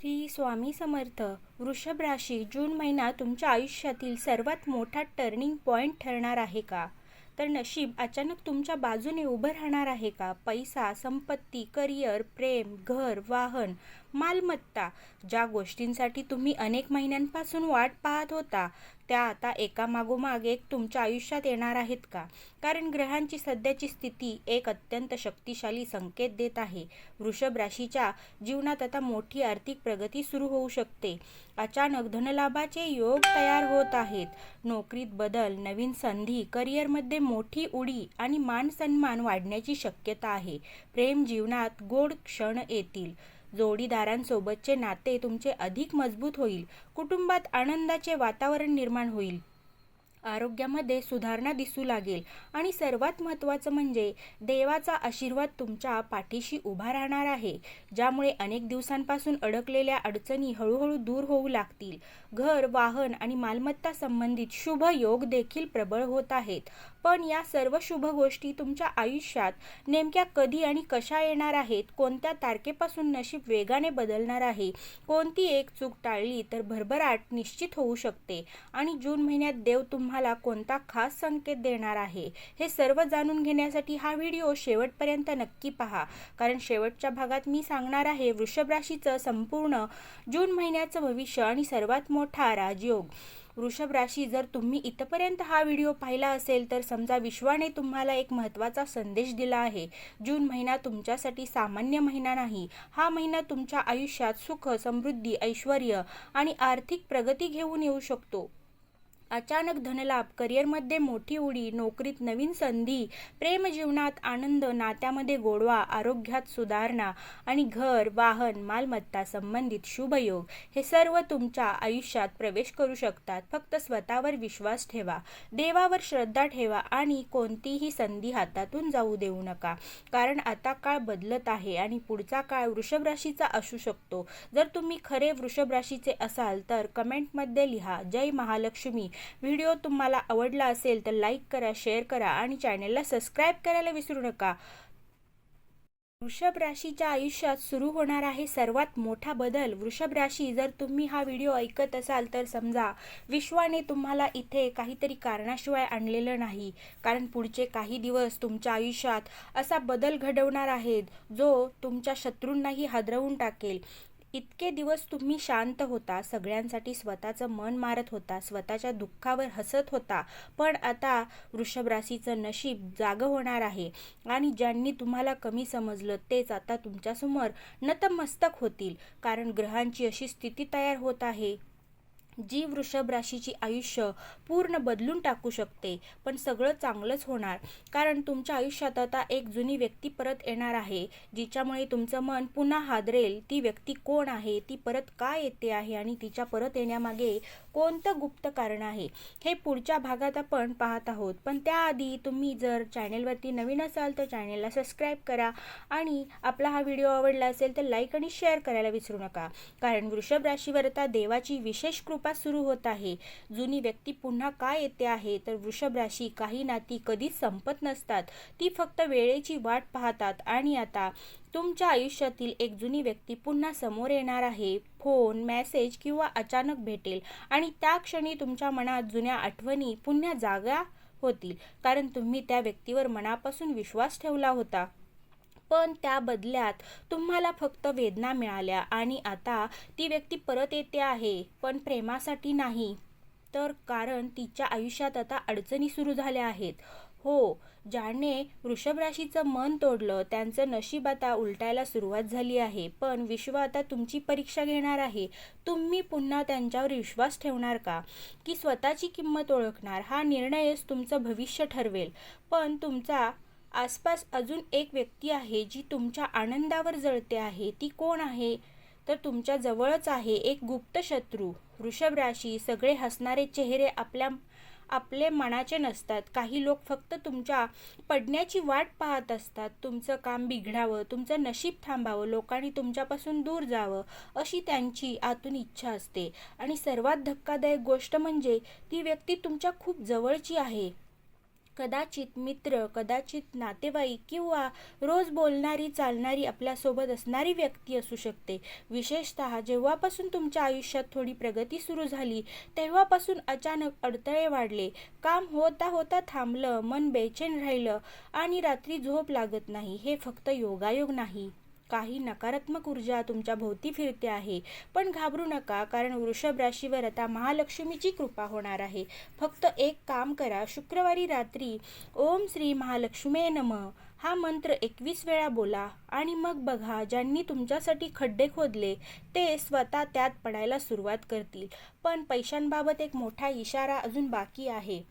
श्री स्वामी समर्थ. वृषभ राशी जून महिना तुमच्या आयुष्यातील सर्वात मोठा टर्निंग पॉइंट ठरणार आहे का? तर नशीब अचानक तुमच्या बाजूने उभं राहणार आहे का? पैसा, संपत्ती, करिअर, प्रेम, घर, वाहन, मालमत्ता, ज्या गोष्टींसाठी तुम्ही अनेक महिन्यांपासून वाट पाहत होता त्या आता एकामागोमाग एक तुमच्या आयुष्यात येणार आहेत का? कारण ग्रहांची सध्याची स्थिती एक अत्यंत शक्तिशाली संकेत देत आहे. वृषभ राशीच्या जीवनात आता मोठी आर्थिक प्रगती सुरू होऊ शकते. अचानक धनलाभाचे योग तयार होत आहेत. नोकरीत बदल, नवीन संधी, करिअरमध्ये मोठी उडी आणि मान सन्मान वाढण्याची शक्यता आहे. प्रेम जीवनात गोड क्षण येतील. जोडीदारांसोबतचे नाते तुमचे अधिक मजबूत होईल. कुटुंबात आनंदाचे वातावरण निर्माण होईल. आरोग्यामध्ये सुधारणा दिसू लागेल आणि सर्वात महत्त्वाचं म्हणजे देवाचा आशीर्वाद तुमच्या पाठीशी उभा राहणार आहे, ज्यामुळे अनेक दिवसांपासून अडकलेल्या अडचणी हळूहळू दूर होऊ लागतील. घर, वाहन आणि मालमत्ता संबंधित शुभ योग देखील प्रबळ होत आहेत. पण या सर्व शुभ गोष्टी तुमच्या आयुष्यात नेमक्या कधी आणि कशा येणार आहेत? कोणत्या तारखेपासून नशीब वेगाने बदलणार आहे? कोणती एक चूक टाळली तर भरभराट निश्चित होऊ शकते आणि जून महिन्यात देव तुम्हाला कोणता खास संकेत देणार आहे, हे सर्व जाणून घेण्यासाठी हा व्हिडिओ शेवटपर्यंत नक्की पहा. कारण शेवटच्या भागात मी सांगणार आहे वृषभ राशीचं संपूर्ण जून महिन्याचं भविष्य आणि सर्वात मोठा राजयोग. वृषभ राशी, जर तुम्ही इथपर्यंत हा व्हिडिओ पाहिला असेल तर समजा विश्वाने तुम्हाला एक महत्त्वाचा संदेश दिला आहे. जून महिना तुमच्यासाठी सामान्य महिना नाही. हा महिना तुमच्या आयुष्यात सुख, समृद्धी, ऐश्वर्य आणि आर्थिक प्रगती घेऊन येऊ शकतो. अचानक धनलाभ, करिअरमध्ये मोठी उडी, नोकरीत नवीन संधी, प्रेमजीवनात आनंद, नात्यामध्ये गोडवा, आरोग्यात सुधारणा आणि घर, वाहन, मालमत्ता संबंधित शुभयोग, हे सर्व तुमच्या आयुष्यात प्रवेश करू शकतात. फक्त स्वतःवर विश्वास ठेवा, देवावर श्रद्धा ठेवा आणि कोणतीही संधी हातातून जाऊ देऊ नका. कारण आता काळ बदलत आहे आणि पुढचा काळ वृषभ राशीचा असू शकतो. जर तुम्ही खरे वृषभ राशीचे असाल तर कमेंटमध्ये लिहा जय महालक्ष्मी. व्हिडिओ तुम्हाला आवडला असेल तर लाईक करा, शेअर करा आणि चॅनलला सबस्क्राईब करायला विसरू नका. वृषभ राशीच्या आयुष्यात सुरू होणार आहे सर्वात मोठा बदल. वृषभ राशी, जर तुम्ही हा व्हिडिओ ऐकत असाल तर समजा विश्वाने तुम्हाला इथे काहीतरी कारणाशिवाय आणलेलं नाही. कारण पुढचे काही दिवस तुमच्या आयुष्यात असा बदल घडवणार आहेत जो तुमच्या शत्रूंनाही हादरवून टाकेल. इतके दिवस तुम्ही शांत होता, सगळ्यांसाठी स्वतःचं मन मारत होता, स्वतःच्या दुःखावर हसत होता. पण आता वृषभ राशीचं नशीब जागं होणार आहे आणि ज्यांनी तुम्हाला कमी समजलं तेच आता तुमच्यासमोर नतमस्तक होतील. कारण ग्रहांची अशी स्थिती तयार होत आहे जी वृषभ राशीची आयुष्य पूर्ण बदलून टाकू शकते. पण सगळं चांगलंच होणार. कारण तुमच्या आयुष्यात आता एक जुनी व्यक्ती परत येणार आहे जिच्यामुळे तुमचं मन पुन्हा हादरेल. ती व्यक्ती कोण आहे, ती परत का येते आहे आणि तिच्या परत येण्यामागे कोणतं गुप्त कारण आहे, हे पुढच्या भागात आपण पाहत आहोत. पण त्याआधी तुम्ही जर चॅनेलवरती नवीन असाल तर चॅनेलला सबस्क्राईब करा आणि आपला हा व्हिडिओ आवडला असेल तर लाईक आणि शेअर करायला विसरू नका. कारण वृषभ राशीवर आता देवाची विशेष कृपा सुरू होत आहे. जुनी व्यक्ती पुन्हा का येते आहे तर वृषभ राशी, काही नाती कधीच संपत नसतात, ती फक्त वेळेची वाट पाहतात. आणि आता तुमच्या आयुष्यातील एक जुनी व्यक्ती पुन्हा समोर येणार आहे. फोन, मेसेज किंवा अचानक भेटेल आणि त्या क्षणी तुमच्या मनात जुन्या आठवणी पुन्हा जागा होतील. कारण तुम्ही त्या व्यक्तीवर मनापासून विश्वास ठेवला होता, पण त्या बदल्यात तुम्हाला फक्त वेदना मिळाल्या. आणि आता ती व्यक्ती परत येते आहे, पण प्रेमासाठी नाही, तर कारण तिच्या आयुष्यात आता अडचणी सुरू झाल्या आहेत. हो, ज्याने वृषभ राशीचं मन तोडलं त्यांचं नशीब आता उलटायला सुरुवात झाली आहे. पण विश्व आता तुमची परीक्षा घेणार आहे. तुम्ही पुन्हा त्यांच्यावर विश्वास ठेवणार का, की स्वतःची किंमत ओळखणार? हा निर्णयच तुमचं भविष्य ठरवेल. पण तुमचा आसपास अजून एक व्यक्ती आहे जी तुमच्या आनंदावर जळते आहे. ती कोण आहे तर तुमच्या जवळच आहे एक गुप्त शत्रू. वृषभ राशी, सगळे हसणारे चेहरे आपले मनाचे नसतात. काही लोक फक्त तुमच्या पडण्याची वाट पाहत असतात. तुमचं काम बिघडावं, तुमचं नशीब थांबावं, लोकांनी तुमच्यापासून दूर जावं, अशी त्यांची आतून इच्छा असते. आणि सर्वात धक्कादायक गोष्ट म्हणजे ती व्यक्ती तुमच्या खूप जवळची आहे. कदाचित मित्र, कदाचित नातेवाईक किंवा रोज बोलणारी चालणारी आपल्यासोबत असणारी व्यक्ती असू शकते. विशेषतः जेव्हापासून तुमच्या आयुष्यात थोडी प्रगती सुरू झाली तेव्हापासून अचानक अडथळे वाढले, काम होता होता थांबलं, मन बेचैन राहिलं आणि रात्री झोप लागत नाही. हे फक्त योगायोग नाही, काही नकारात्मक ऊर्जा तुमच्या भोवती फिरते आहे. पण घाबरू नका, कारण वृषभ राशीवर आता महालक्ष्मीची कृपा होणार आहे. फक्त एक काम करा, शुक्रवारी रात्री ओम श्री महालक्ष्मी नमः हा मंत्र 21 वेळा बोला आणि मग बघा, ज्यांनी तुमच्यासाठी खड्डे खोदले ते स्वतः त्यात पडायला सुरुवात करतील. पण पैशांबाबत एक मोठा इशारा अजून बाकी आहे.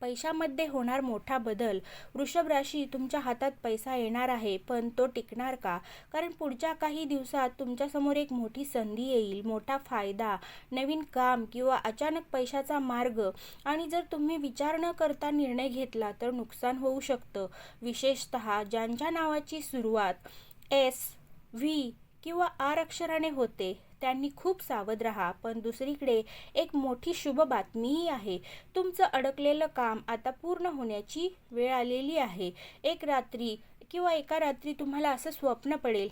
पैशामध्ये होणार मोठा बदल. वृषभ राशी, तुमच्या हातात पैसा येणार आहे, पण तो टिकणार का? कारण पुढच्या काही दिवसात तुमच्यासमोर एक मोठी संधी येईल, मोठा फायदा, नवीन काम किंवा अचानक पैशाचा मार्ग. आणि जर तुम्ही विचार न करता निर्णय घेतला तर नुकसान होऊ शकतं. विशेषतः ज्यांच्या नावाची सुरुवात एस, व्ही किंवा आर अक्षराने होते त्यांनी खूप सावध राहा. पण दुसरीकडे एक मोठी शुभ बातमीही आहे. तुमचं अडकलेलं काम आता पूर्ण होण्याची वेळ आलेली आहे. एका रात्री तुम्हाला असं स्वप्न पडेल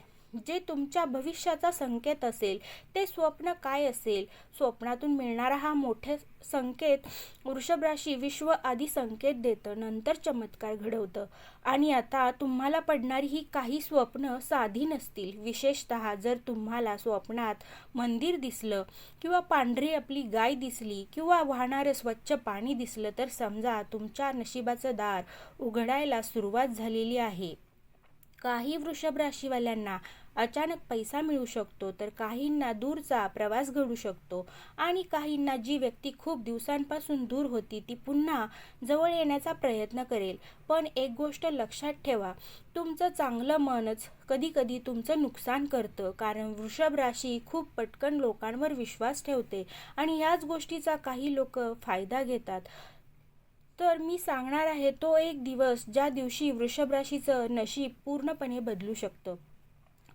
जे तुमच्या भविष्याचा संकेत असेल. ते स्वप्न काय असेल? स्वप्नातून मिळणारा हा मोठा संकेत वृषभ राशी विश्व आधी संकेत देतं, नंतर चमत्कार घडवतं. आणि आता तुम्हाला पडणारी ही काही स्वप्न साधी नसतील. विशेषतः जर तुम्हाला स्वप्नात मंदिर दिसलं किंवा पांढरी आपली गाय दिसली किंवा वाहणारं स्वच्छ पाणी दिसलं तर समजा तुमच्या नशिबाचं दार उघडायला सुरुवात झालेली आहे. काही वृषभ राशीवाल्यांना अचानक पैसा मिळू शकतो, तर काहींना दूरचा प्रवास घडू शकतो आणि काहींना जी व्यक्ती खूप दिवसांपासून दूर होती ती पुन्हा जवळ येण्याचा प्रयत्न करेल. पण एक गोष्ट लक्षात ठेवा, तुमचं चांगलं मनच कधीकधी तुमचं नुकसान करतं. कारण वृषभ राशी खूप पटकन लोकांवर विश्वास ठेवते आणि ह्याच गोष्टीचा काही लोक फायदा घेतात. तर मी सांगणार आहे तो एक दिवस ज्या दिवशी वृषभ राशीचं नशीब पूर्णपणे बदलू शकतं.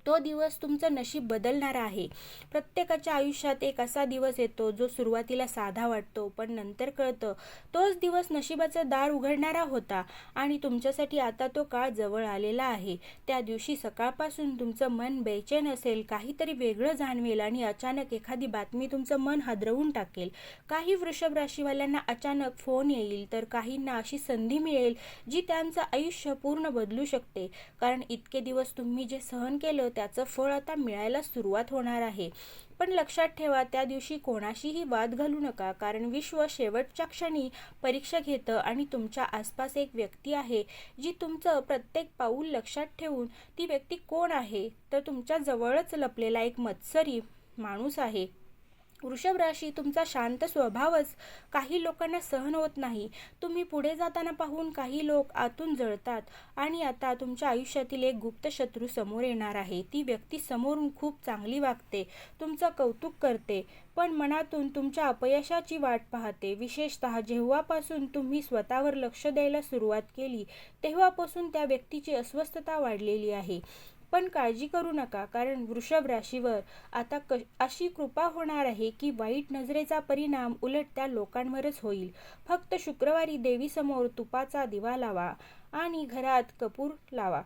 तो दिवस तुमचं नशीब बदलणारा आहे. प्रत्येकाच्या आयुष्यात एक असा दिवस येतो जो सुरुवातीला साधा वाटतो, पण नंतर कळतं तोच दिवस नशिबाचं दार उघडणारा होता आणि तुमच्यासाठी आता तो काळ जवळ आलेला आहे. त्या दिवशी सकाळपासून तुमचं मन बेचैन असेल, काहीतरी वेगळं जाणवेल आणि अचानक एखादी बातमी तुमचं मन हादरवून टाकेल. काही वृषभ राशीवाल्यांना अचानक फोन येईल, तर काहींना अशी संधी मिळेल जी त्यांचं आयुष्य पूर्ण बदलू शकते. कारण इतके दिवस तुम्ही जे सहन केलं त्याचं फळ आता मिळायला सुरुवात होणार आहे. पण लक्षात ठेवा, त्या दिवशी कोणाशीही वाद घालू नका, कारण विश्व शेवटच्या क्षणी परीक्षा घेतं आणि तुमच्या आसपास एक व्यक्ती आहे जी तुमचं प्रत्येक पाऊल लक्षात ठेवून. ती व्यक्ती कोण आहे? तर तुमच्या जवळच लपलेला एक मत्सरी माणूस आहे. वृषभ राशी, तुमचा शांत स्वभावच काही लोकांना सहन होत नाही. तुम्ही पुढे जाताना पाहून काही लोक आतून जळतात आणि आता तुमच्या आयुष्यातील एक गुप्त शत्रू समोर येणार आहे. ती व्यक्ती समोरून खूप चांगली वागते, तुमचं कौतुक करते, पण मनातून तुमच्या अपयशाची वाट पाहते. विशेषतः जेव्हापासून तुम्ही स्वतःवर लक्ष द्यायला सुरुवात केली तेव्हापासून त्या व्यक्तीची अस्वस्थता वाढलेली आहे. पण काळजी करू नका, कारण वृषभ राशीवर आता अशी कृपा होणार आहे की वाईट नजरेचा परिणाम उलट त्या लोकांवरच होईल. फक्त शुक्रवारी देवीसमोर तुपाचा दिवा लावा आणि घरात कपूर लावा.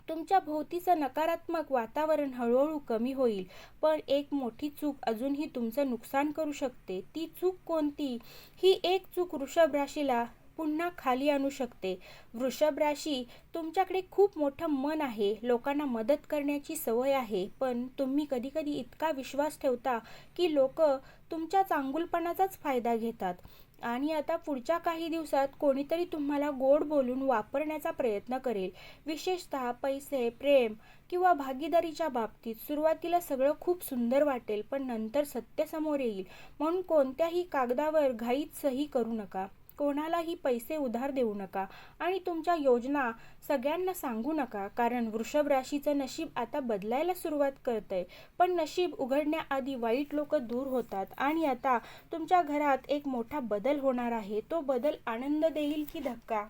तुमच्या भोवतीचं नकारात्मक वातावरण हळूहळू कमी होईल. पण एक मोठी चूक अजूनही तुमचं नुकसान करू शकते. ती चूक कोणती? ही एक चूक वृषभ राशीला पुन्हा खाली आणू शकते. वृषभ राशी, तुमच्याकडे खूप मोठं मन आहे, लोकांना मदत करण्याची सवय आहे, पण तुम्ही कधीकधी इतका विश्वास ठेवता की लोक तुमच्या चांगुलपणाचाच फायदा घेतात. आणि आता पुढच्या काही दिवसात कोणीतरी तुम्हाला गोड बोलून वापरण्याचा प्रयत्न करेल. विशेषतः पैसे, प्रेम किंवा भागीदारीच्या बाबतीत सुरुवातीला सगळं खूप सुंदर वाटेल, पण नंतर सत्य समोर येईल. म्हणून कोणत्याही कागदावर घाईत सही करू नका, कोणालाही पैसे उधार देऊ नका आणि तुमच्या योजना सगळ्यांना सांगू नका. कारण वृषभ राशीचं नशीब आता बदलायला सुरुवात करतंय. पण नशीब उघडण्याआधी वाईट लोक दूर होतात आणि आता तुमच्या घरात एक मोठा बदल होणार आहे. तो बदल आनंद देईल की धक्का?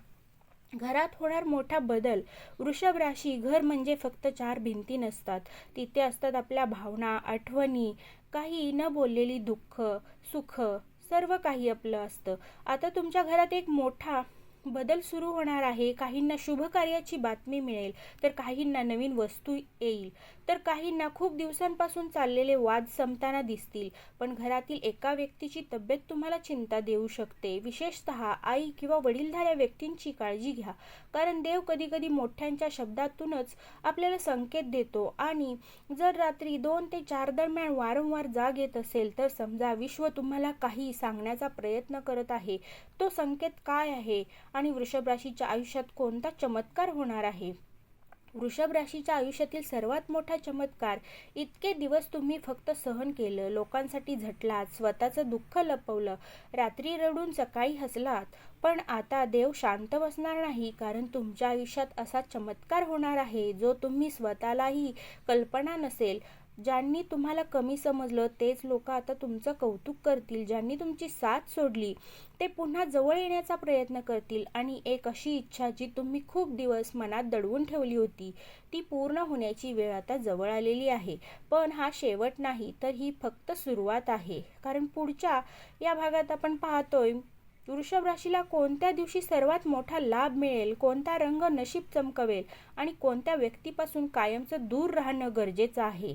घरात होणार मोठा बदल. वृषभ राशी, घर म्हणजे फक्त चार भिंती नसतात. तिथे असतात आपल्या भावना, आठवणी, काही न बोललेली दुःख, सुख, सर्व काही आपलं असतं. आता तुमच्या घरात एक मोठा बदल सुरू होणार आहे. काहींना शुभ कार्याची बातमी मिळेल, तर काहींना नवीन वस्तू येईल, तर काहींना खूप दिवसांपासून चाललेले वाद संपताना दिसतील. पण घरातील एका व्यक्तीची तब्येत तुम्हाला चिंता देऊ शकते. विशेषतः आई किंवा वडीलधाऱ्या व्यक्तींची काळजी घ्या, कारण देव कधी कधी मोठ्यांच्या शब्दातूनच आपल्याला संकेत देतो. आणि जर रात्री 2 ते 4 दरम्यान वारंवार जाग येत असेल, तर समजा विश्व तुम्हाला काही सांगण्याचा प्रयत्न करत आहे. तो संकेत काय आहे आणि वृषभ राशीच्या आयुष्यात कोणता चमत्कार होणार आहे? वृषभ राशीच्या आयुष्यातील सर्वात मोठा चमत्कार, इतके दिवस तुम्ही फक्त सहन केलं, लोकांसाठी झटलात, स्वतःचं दुःख लपवलं, रात्री रडून सकाळी हसलात. पण आता देव शांत बसणार नाही, कारण तुमच्या आयुष्यात असा चमत्कार होणार आहे जो तुम्ही स्वतःलाही कल्पना नसेल. ज्यांनी तुम्हाला कमी समजलं तेच लोक आता तुमचं कौतुक करतील. ज्यांनी तुमची साथ सोडली ते पुन्हा जवळ येण्याचा प्रयत्न करतील. आणि एक अशी इच्छा जी तुम्ही खूप दिवस मनात दडवून ठेवली होती, ती पूर्ण होण्याची वेळ आता जवळ आलेली आहे. पण हा शेवट नाही, तर ही फक्त सुरुवात आहे. कारण पुढच्या या भागात आपण पाहतोय वृषभ राशीला कोणत्या दिवशी सर्वात मोठा लाभ मिळेल, कोणता रंग नशीब चमकवेल आणि कोणत्या व्यक्तीपासून कायमचं दूर राहणं गरजेचं आहे.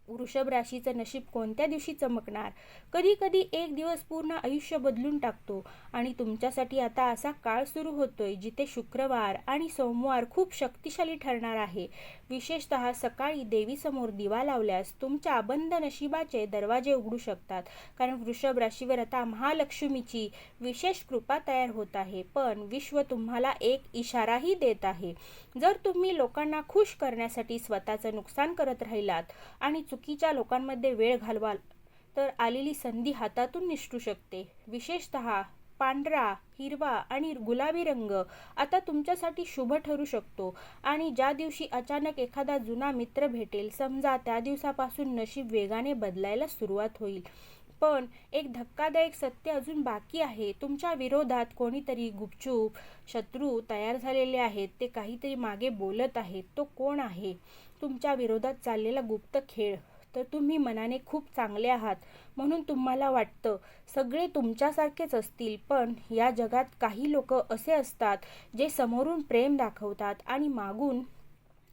वृषभ राशीचं नशीब कोणत्या दिवशी चमकणार? कधी कधी एक दिवस पूर्ण आयुष्य बदलून टाकतो. आणि तुमच्यासाठी आता असा काळ सुरू होतोय जिथे शुक्रवार आणि सोमवार खूप शक्तिशाली ठरणार आहे. विशेषतः सकाळी देवीसमोर दिवा लावल्यास तुमच्या बंद नशिबाचे दरवाजे उघडू शकतात. कारण वृषभ राशीवर आता महालक्ष्मीची विशेष कृपा तयार होत आहे. पण विश्व तुम्हाला एक इशाराही देत आहे. जर तुम्ही लोकांना खुश करण्यासाठी स्वतःचं नुकसान करत राहिलात आणि चुकीच्या लोकांमध्ये वेळ घालवाल, तर आलेली संधी हातातून निसटू शकते. विशेषतः पांढरा, हिरवा आणि गुलाबी रंग आता तुमच्यासाठी शुभ ठरू शकतो. आणि ज्या दिवशी अचानक एखादा जुना मित्र भेटेल, समजा त्या दिवसापासून नशीब वेगाने बदलायला सुरुवात होईल. पण एक धक्कादायक सत्य अजून बाकी आहे. तुमच्या विरोधात कोणीतरी गुपचूप शत्रू तयार झालेले आहेत. ते काहीतरी मागे बोलत आहेत. तो कोण आहे? तुमच्या विरोधात चाललेला गुप्त खेळ. तर तुम्ही मनाने खूप चांगले आहात म्हणून तुम्हाला वाटतं सगळे तुमच्यासारखेच असतील. पण या जगात काही लोक असे असतात जे समोरून प्रेम दाखवतात आणि मागून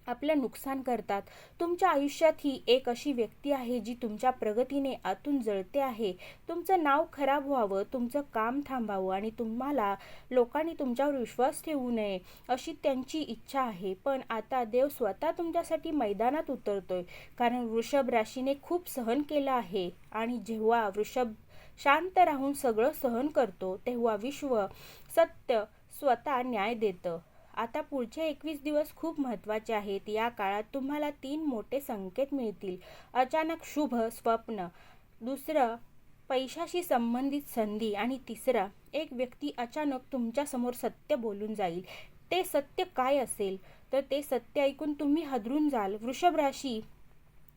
आपलं नुकसान करतात. तुमच्या आयुष्यात ही एक अशी व्यक्ती आहे जी तुमच्या प्रगतीने आतून जळते आहे. तुमचं नाव खराब व्हावं, तुमचं काम थांबावं आणि तुम्हाला लोकांनी तुमच्यावर विश्वास ठेवू नये अशी त्यांची इच्छा आहे. पण आता देव स्वतः तुमच्यासाठी मैदानात उतरतोय. कारण वृषभ राशीने खूप सहन केलं आहे. आणि जेव्हा वृषभ शांत राहून सगळं सहन करतो, तेव्हा विश्व सत्य स्वतः न्याय देतं. आता पुढचे 21 दिवस खूप महत्त्वाचे आहेत. या काळात तुम्हाला 3 मोठे संकेत मिळतील. अचानक शुभ स्वप्न, दुसरं पैशाशी संबंधित संधी आणि तिसरं एक व्यक्ती अचानक तुमच्यासमोर सत्य बोलून जाईल. ते सत्य काय असेल? तर ते सत्य ऐकून तुम्ही हादरून जाल. वृषभ राशी,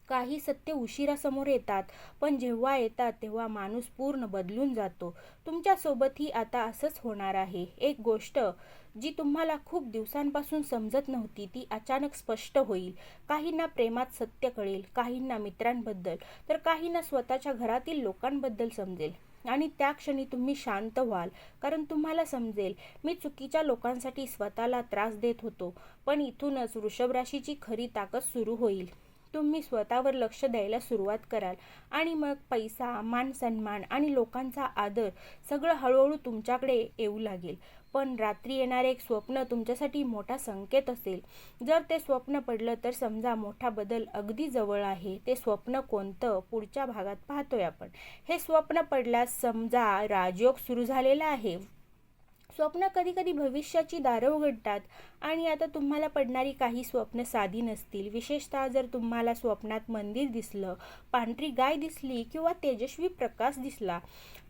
काही सत्य उशिरा समोर येतात, पण जेव्हा येतात तेव्हा माणूस पूर्ण बदलून जातो. तुमच्यासोबतही आता असंच होणार आहे. एक गोष्ट जी तुम्हाला खूप दिवसांपासून समजत नव्हती ती अचानक स्पष्ट होईल. काहींना प्रेमात सत्य कळेल, काहींना मित्रांबद्दल, तर काहींना स्वतःच्या घरातील लोकांबद्दल समजेल. आणि त्या क्षणी तुम्ही शांत व्हाल, कारण तुम्हाला समजेल मी चुकीच्या लोकांसाठी स्वतःला त्रास देत होतो. पण इथूनच वृषभ राशीची खरी ताकद सुरू होईल. तुम्ही स्वतःवर लक्ष द्यायला सुरुवात कराल आणि मग पैसा, मान सन्मान आणि लोकांचा आदर सगळं हळूहळू तुमच्याकडे येऊ लागेल. पण रात्री येणारे एक स्वप्न तुमच्यासाठी मोठा संकेत असेल. जर ते स्वप्न पडलं तर समजा मोठा बदल अगदी जवळ आहे. ते स्वप्न कोणतं? पुढच्या भागात पाहतोय आपण. हे स्वप्न पडल्यास समजा राजयोग सुरू झालेला आहे. स्वप्न कधी कधी भविष्याची दारं उघडतात. आणि आता तुम्हाला पडणारी काही स्वप्न साधी नसतील. विशेषतः जर तुम्हाला स्वप्नात मंदिर दिसलं, पांढरी गाय दिसली किंवा तेजस्वी प्रकाश दिसला,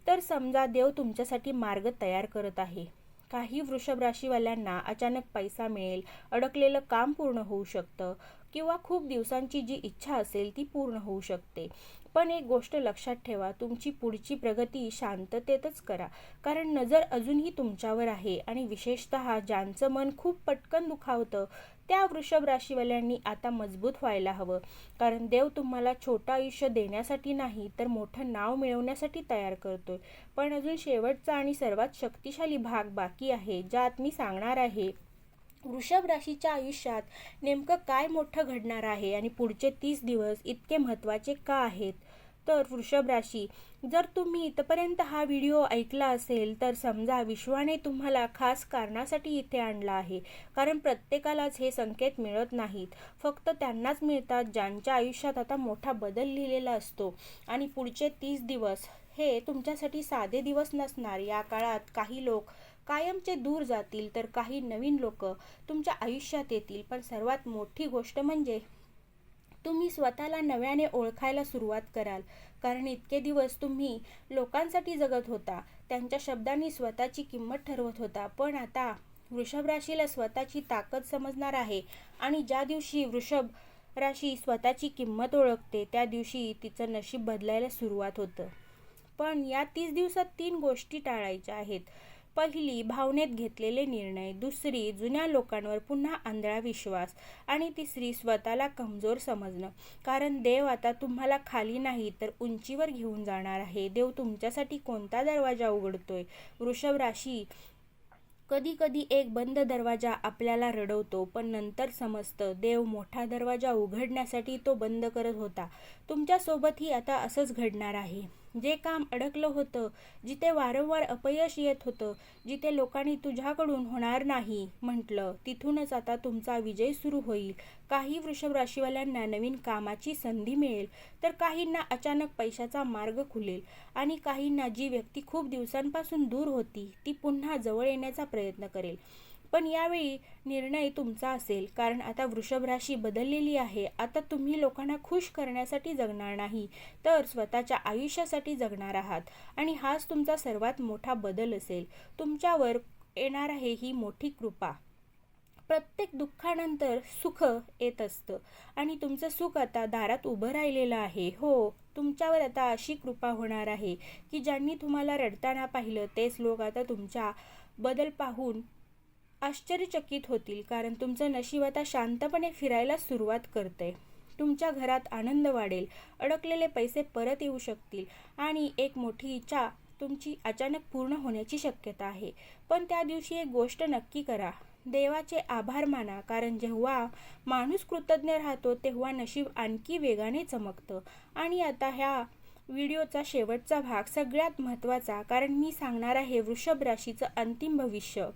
तर समजा देव तुमच्यासाठी मार्ग तयार करत आहे. काही वृषभ राशीवाल्यांना अचानक पैसा मिळेल, अडकलेलं काम पूर्ण होऊ शकतं, किंवा खूप दिवसांची जी इच्छा असेल ती पूर्ण होऊ शकते. पण एक गोष्ट लक्षात ठेवा, तुमची पुढची प्रगती शांततेतच करा, कारण नजर अजूनही तुमच्यावर आहे. आणि विशेषतः ज्यांचं मन खूप पटकन दुखावतं त्या वृषभ राशीवाल्यांनी आता मजबूत व्हायला हवं, कारण देव तुम्हाला छोटं आयुष्य देण्यासाठी नाही तर मोठं नाव मिळवण्यासाठी तयार करतोय. पण अजून शेवटचा आणि सर्वात शक्तिशाली भाग बाकी आहे, ज्यात मी सांगणार आहे वृषभ राशीच्या आयुष्यात नेमकं काय मोठं घडणार आहे आणि पुढचे 30 दिवस इतके महत्त्वाचे का आहेत. तर वृषभ राशी, जर तुम्ही इथपर्यंत हा व्हिडिओ ऐकला असेल तर समजा विश्वाने तुम्हाला खास कारणासाठी इथे आणलं आहे, कारण प्रत्येकालाच हे संकेत मिळत नाहीत. फक्त त्यांनाच मिळतात ज्यांच्या आयुष्यात आता मोठा बदल लिहिलेला असतो. आणि पुढचे 30 दिवस हे तुमच्यासाठी साधे दिवस नसणार. या काळात काही लोक कायमचे दूर जातील तर काही नवीन लोक तुमच्या आयुष्यात येतील. पण सर्वात मोठी गोष्ट म्हणजे तुम्ही स्वतःला नव्याने ओळखायला सुरुवात कराल, कारण इतके दिवस तुम्ही लोकांसाठी जगत होता, त्यांच्या शब्दांनी स्वतःची किंमत ठरवत होता. पण आता वृषभ राशीला स्वतःची ताकद समजणार आहे. आणि ज्या दिवशी वृषभ राशी स्वतःची किंमत ओळखते त्या दिवशी तिचं नशीब बदलायला सुरुवात होतं. पण या 30 दिवसात 3 गोष्टी टाळायच्या आहेत. पहिली, भावनेत घेतलेले निर्णय. दुसरी, जुन्या लोकांवर पुन्हा आंधळा विश्वास. आणि तिसरी, स्वतःला कमजोर समजणं. कारण देव आता तुम्हाला खाली नाही तर उंचीवर घेऊन जाणार आहे. देव तुमच्यासाठी कोणता दरवाजा उघडतोय? वृषभ राशी, कधी कधी एक बंद दरवाजा आपल्याला रडवतो, पण नंतर समजतं देव मोठा दरवाजा उघडण्यासाठी तो बंद करत होता. तुमच्यासोबतही आता असंच घडणार आहे. जे काम अडकलं होतं, जिथे वारंवार अपयश येत होतं, जिथे लोकांनी तुझ्याकडून होणार नाही म्हटलं, तिथूनच आता तुमचा विजय सुरू होईल. काही वृषभ राशीवाल्यांना नवीन कामाची संधी मिळेल, तर काहींना अचानक पैशाचा मार्ग खुलेल, आणि काहींना जी व्यक्ती खूप दिवसांपासून दूर होती ती पुन्हा जवळ येण्याचा प्रयत्न करेल. पण यावेळी निर्णय तुमचा असेल, कारण आता वृषभ राशी बदललेली आहे. आता तुम्ही लोकांना खुश करण्यासाठी जगणार नाही तर स्वतःच्या आयुष्यासाठी जगणार आहात. आणि हाच तुमचा सर्वात मोठा बदल असेल. तुमच्यावर येणार आहे ही मोठी कृपा. प्रत्येक दुःखानंतर सुख येत असतं, आणि तुमचं सुख आता दारात उभं राहिलेलं आहे. हो, तुमच्यावर आता अशी कृपा होणार आहे की ज्यांनी तुम्हाला रडताना पाहिलं तेच लोक आता तुमच्या बदल पाहून आश्चर्यचकित होतील, कारण तुमचं नशीब आता शांतपणे फिरायला सुरुवात करतंय. तुमच्या घरात आनंद वाढेल, अडकलेले पैसे परत येऊ शकतील, आणि एक मोठी इच्छा तुमची अचानक पूर्ण होण्याची शक्यता आहे. पण त्या दिवशी एक गोष्ट नक्की करा, देवाचे आभार माना, कारण जेव्हा माणूस कृतज्ञ राहतो तेव्हा नशीब आणखी वेगाने चमकतं. आणि आता ह्या व्हिडिओचा शेवटचा भाग सगळ्यात महत्त्वाचा, कारण मी सांगणार आहे वृषभ राशीचं अंतिम भविष्य.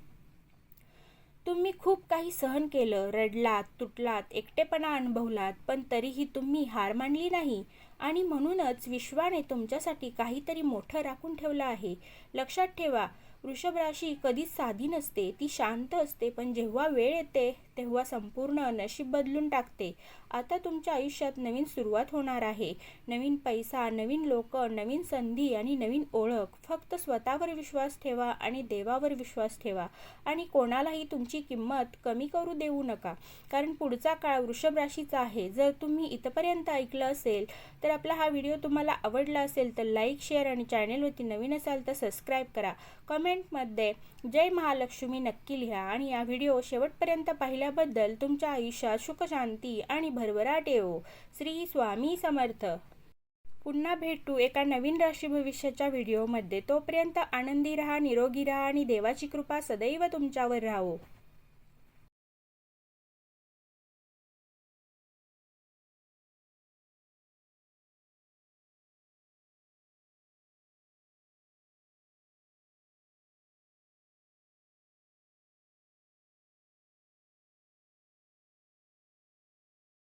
तुम्ही खूप काही सहन केलं, रडलात, तुटलात, एकटेपणा अनुभवलात, पण तरीही तुम्ही हार मानली नाही. आणि म्हणूनच विश्वाने तुमच्यासाठी काहीतरी मोठं राखून ठेवलं आहे. लक्षात ठेवा, वृषभ राशी कधीच साधी नसते, ती शांत असते, पण जेव्हा वेळ येते तेव्हा संपूर्ण नशीब बदलून टाकते. आता तुमच्या आयुष्यात नवीन सुरुवात होणार आहे. नवीन पैसा, नवीन लोक, नवीन संधी आणि नवीन ओळख. फक्त स्वतःवर विश्वास ठेवा आणि देवावर विश्वास ठेवा, आणि कोणालाही तुमची किंमत कमी करू देऊ नका, कारण पुढचा काळ वृषभ राशीचा आहे. जर तुम्ही इथपर्यंत ऐकलं असेल तर आपला हा व्हिडिओ तुम्हाला आवडला असेल तर लाईक, शेअर, आणि चॅनेलवरती नवीन असाल तर सबस्क्राईब करा. कमेंटमध्ये जय महालक्ष्मी नक्की लिहा. आणि या व्हिडिओ शेवटपर्यंत पाहिल्याबद्दल तुमच्या आयुष्यात सुख, शांती आणि भरभराट येवो. श्री स्वामी समर्थ. पुन्हा भेटू एका नवीन राशी भविष्याच्या व्हिडिओमध्ये. तोपर्यंत आनंदी राहा, निरोगी राहा, आणि देवाची कृपा सदैव तुमच्यावर राहो.